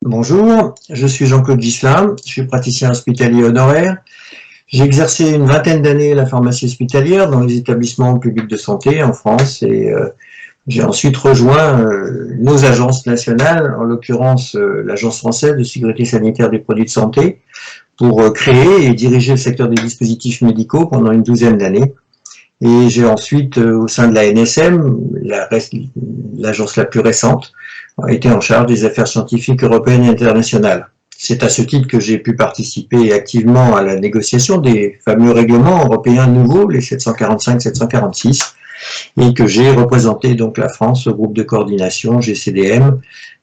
Bonjour, je suis Jean-Claude Ghislain, je suis praticien hospitalier honoraire. J'ai exercé une vingtaine d'années la pharmacie hospitalière dans les établissements publics de santé en France et j'ai ensuite rejoint nos agences nationales, en l'occurrence l'Agence française de sécurité sanitaire des produits de santé, pour créer et diriger le secteur des dispositifs médicaux pendant une douzaine d'années. Et j'ai ensuite, au sein de la NSM, l'agence la plus récente, été en charge des affaires scientifiques européennes et internationales. C'est à ce titre que j'ai pu participer activement à la négociation des fameux règlements européens nouveaux, les 745-746, et que j'ai représenté donc la France au groupe de coordination GCDM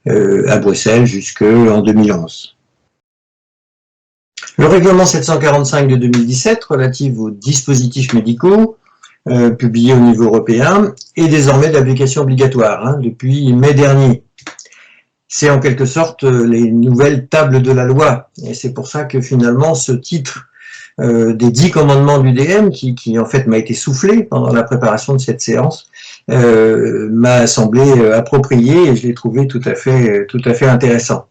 à Bruxelles jusqu'en 2011. Le règlement 745 de 2017 relatif aux dispositifs médicaux publié au niveau européen est désormais d'application obligatoire depuis mai dernier. C'est en quelque sorte les nouvelles tables de la loi. Et c'est pour ça que finalement ce titre des 10 commandements du DM, qui en fait m'a été soufflé pendant la préparation de cette séance, m'a semblé approprié et je l'ai trouvé tout à fait intéressant.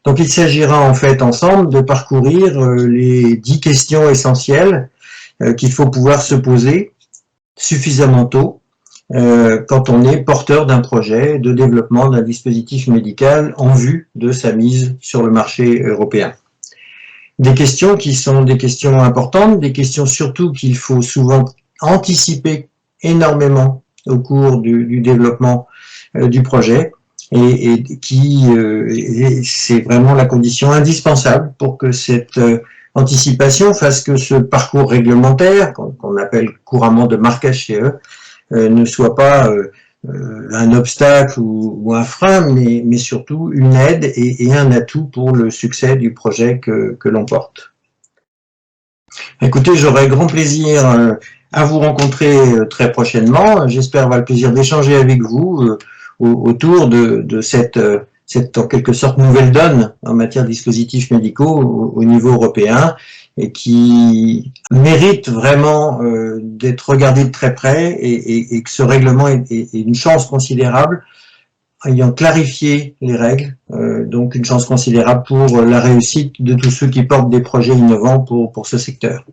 Donc il s'agira en fait ensemble de parcourir les 10 questions essentielles qu'il faut pouvoir se poser suffisamment tôt quand on est porteur d'un projet de développement d'un dispositif médical en vue de sa mise sur le marché européen. Des questions qui sont des questions importantes, des questions surtout qu'il faut souvent anticiper énormément au cours du développement du projet et qui c'est vraiment la condition indispensable pour que cette anticipation fasse que ce parcours réglementaire, qu'on appelle couramment de marquage CE, ne soit pas un obstacle ou un frein, mais surtout une aide et un atout pour le succès du projet que l'on porte. Écoutez, j'aurai grand plaisir à vous rencontrer très prochainement. J'espère avoir le plaisir d'échanger avec vous autour de cette en quelque sorte nouvelle donne en matière de dispositifs médicaux au niveau européen et qui mérite vraiment d'être regardé de très près et que ce règlement est une chance considérable ayant clarifié les règles, donc une chance considérable pour la réussite de tous ceux qui portent des projets innovants pour ce secteur.